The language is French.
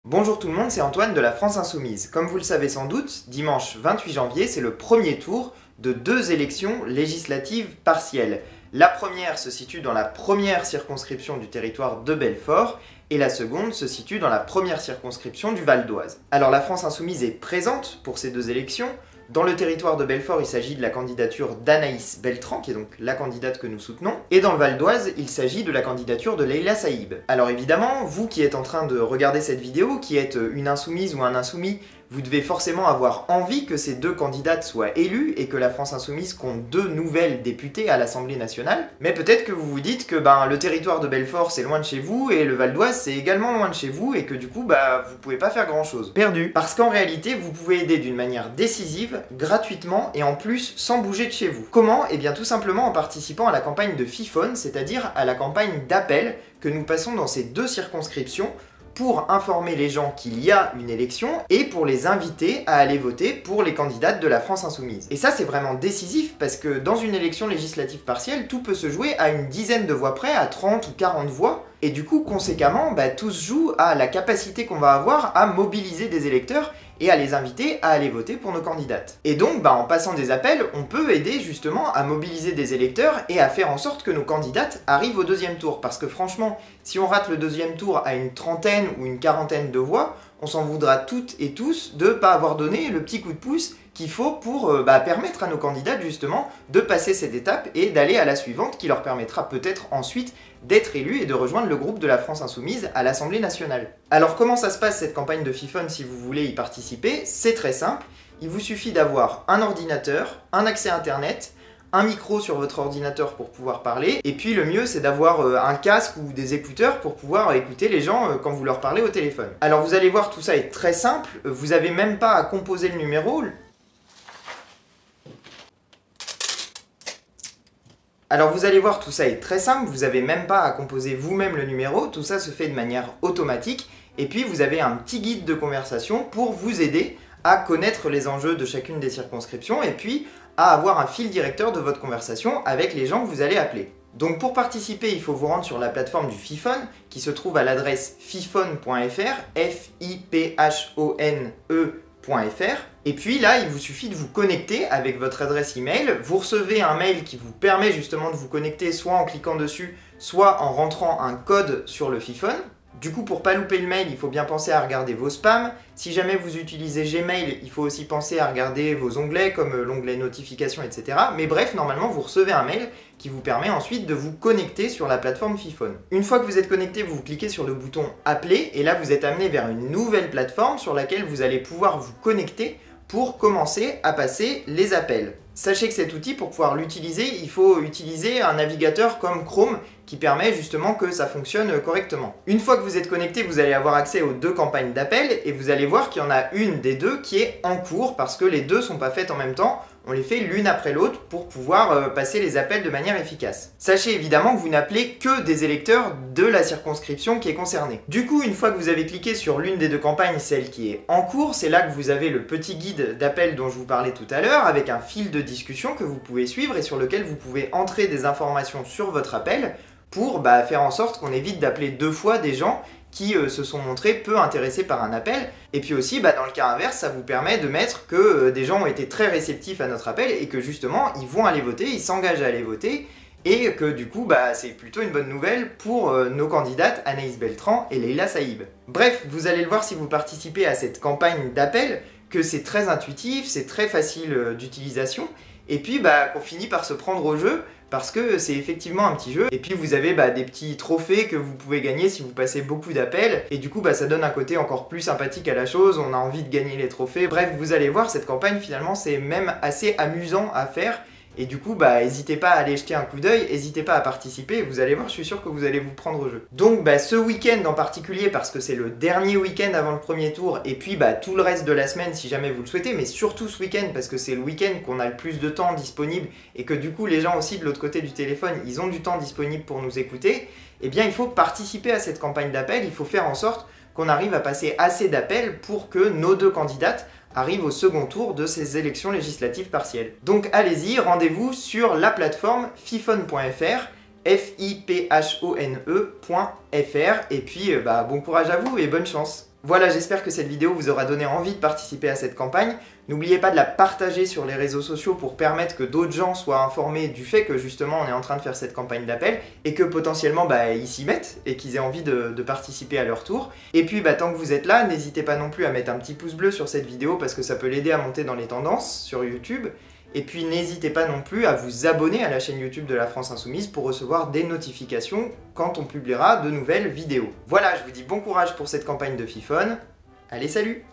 Bonjour tout le monde, c'est Antoine de la France Insoumise. Comme vous le savez sans doute, dimanche 28 janvier, c'est le premier tour de deux élections législatives partielles. La première se situe dans la première circonscription du territoire de Belfort et la seconde se situe dans la première circonscription du Val d'Oise. Alors la France Insoumise est présente pour ces deux élections. Dans le territoire de Belfort, il s'agit de la candidature d'Anaïs Beltrand, qui est donc la candidate que nous soutenons, et dans le Val d'Oise, il s'agit de la candidature de Leïla Saïb. Alors évidemment, vous qui êtes en train de regarder cette vidéo, qui êtes une insoumise ou un insoumis, vous devez forcément avoir envie que ces deux candidates soient élues et que la France Insoumise compte deux nouvelles députées à l'Assemblée nationale. Mais peut-être que vous vous dites que le territoire de Belfort c'est loin de chez vous et le Val d'Oise c'est également loin de chez vous et que du coup vous pouvez pas faire grand chose. Perdu. Parce qu'en réalité vous pouvez aider d'une manière décisive, gratuitement et en plus sans bouger de chez vous. Comment? Eh bien tout simplement en participant à la campagne de FIFON, c'est-à-dire à la campagne d'appel que nous passons dans ces deux circonscriptions pour informer les gens qu'il y a une élection et pour les inviter à aller voter pour les candidates de la France Insoumise. Et ça c'est vraiment décisif parce que dans une élection législative partielle, tout peut se jouer à une dizaine de voix près, à 30 ou 40 voix, et du coup conséquemment tout se joue à la capacité qu'on va avoir à mobiliser des électeurs et à les inviter à aller voter pour nos candidates. Et donc, en passant des appels, on peut aider justement à mobiliser des électeurs et à faire en sorte que nos candidates arrivent au deuxième tour. Parce que franchement, si on rate le deuxième tour à une trentaine ou une quarantaine de voix, on s'en voudra toutes et tous de ne pas avoir donné le petit coup de pouce qu'il faut pour permettre à nos candidates justement de passer cette étape et d'aller à la suivante qui leur permettra peut-être ensuite d'être élus et de rejoindre le groupe de la France Insoumise à l'Assemblée nationale. Alors comment ça se passe cette campagne de FIFON si vous voulez y participer? C'est très simple, il vous suffit d'avoir un ordinateur, un accès internet, un micro sur votre ordinateur pour pouvoir parler, et puis le mieux c'est d'avoir un casque ou des écouteurs pour pouvoir écouter les gens quand vous leur parlez au téléphone. Alors vous allez voir, tout ça est très simple, vous n'avez même pas à composer le numéro. Alors vous allez voir, tout ça est très simple, vous n'avez même pas à composer vous-même le numéro, tout ça se fait de manière automatique, et puis vous avez un petit guide de conversation pour vous aider à connaître les enjeux de chacune des circonscriptions, et puis à avoir un fil directeur de votre conversation avec les gens que vous allez appeler. Donc pour participer, il faut vous rendre sur la plateforme du FIFON, qui se trouve à l'adresse fifone.fr, F-I-P-H-O-N-E.fr. Et puis là, il vous suffit de vous connecter avec votre adresse email. Vous recevez un mail qui vous permet justement de vous connecter soit en cliquant dessus, soit en rentrant un code sur le FIFON. Du coup, pour pas louper le mail, il faut bien penser à regarder vos spams. Si jamais vous utilisez Gmail, il faut aussi penser à regarder vos onglets, comme l'onglet notification, etc. Mais bref, normalement, vous recevez un mail qui vous permet ensuite de vous connecter sur la plateforme FIFON. Une fois que vous êtes connecté, vous cliquez sur le bouton « Appeler » et là, vous êtes amené vers une nouvelle plateforme sur laquelle vous allez pouvoir vous connecter pour commencer à passer les appels. Sachez que cet outil, pour pouvoir l'utiliser, il faut utiliser un navigateur comme Chrome qui permet justement que ça fonctionne correctement. Une fois que vous êtes connecté, vous allez avoir accès aux deux campagnes d'appel et vous allez voir qu'il y en a une des deux qui est en cours parce que les deux sont pas faites en même temps. On les fait l'une après l'autre pour pouvoir passer les appels de manière efficace. Sachez évidemment que vous n'appelez que des électeurs de la circonscription qui est concernée. Du coup, une fois que vous avez cliqué sur l'une des deux campagnes, celle qui est en cours, c'est là que vous avez le petit guide d'appel dont je vous parlais tout à l'heure, avec un fil de discussion que vous pouvez suivre et sur lequel vous pouvez entrer des informations sur votre appel pour faire en sorte qu'on évite d'appeler deux fois des gens qui se sont montrés peu intéressés par un appel. Et puis aussi, dans le cas inverse, ça vous permet de mettre que des gens ont été très réceptifs à notre appel et que justement, ils vont aller voter, ils s'engagent à aller voter, et que du coup, c'est plutôt une bonne nouvelle pour nos candidates Anaïs Beltrand et Leïla Saïb. Bref, vous allez le voir si vous participez à cette campagne d'appel, que c'est très intuitif, c'est très facile d'utilisation, et puis qu'on finit par se prendre au jeu, parce que c'est effectivement un petit jeu, et puis vous avez des petits trophées que vous pouvez gagner si vous passez beaucoup d'appels, et du coup ça donne un côté encore plus sympathique à la chose, on a envie de gagner les trophées. Bref, vous allez voir, cette campagne finalement c'est même assez amusant à faire, et du coup n'hésitez pas à aller jeter un coup d'œil, n'hésitez pas à participer, vous allez voir, je suis sûr que vous allez vous prendre au jeu. Donc ce week-end en particulier, parce que c'est le dernier week-end avant le premier tour, et puis tout le reste de la semaine si jamais vous le souhaitez, mais surtout ce week-end parce que c'est le week-end qu'on a le plus de temps disponible, et que du coup les gens aussi de l'autre côté du téléphone, ils ont du temps disponible pour nous écouter, eh bien il faut participer à cette campagne d'appel, il faut faire en sorte qu'on arrive à passer assez d'appels pour que nos deux candidates arrive au second tour de ces élections législatives partielles. Donc allez-y, rendez-vous sur la plateforme fifone.fr, F-I-P-H-O-N-E.fr, et puis bon courage à vous et bonne chance. Voilà, j'espère que cette vidéo vous aura donné envie de participer à cette campagne. N'oubliez pas de la partager sur les réseaux sociaux pour permettre que d'autres gens soient informés du fait que justement on est en train de faire cette campagne d'appel et que potentiellement ils s'y mettent et qu'ils aient envie de participer à leur tour. Et puis tant que vous êtes là, n'hésitez pas non plus à mettre un petit pouce bleu sur cette vidéo parce que ça peut l'aider à monter dans les tendances sur YouTube. Et puis n'hésitez pas non plus à vous abonner à la chaîne YouTube de la France Insoumise pour recevoir des notifications quand on publiera de nouvelles vidéos. Voilà, je vous dis bon courage pour cette campagne de Fifone. Allez, salut!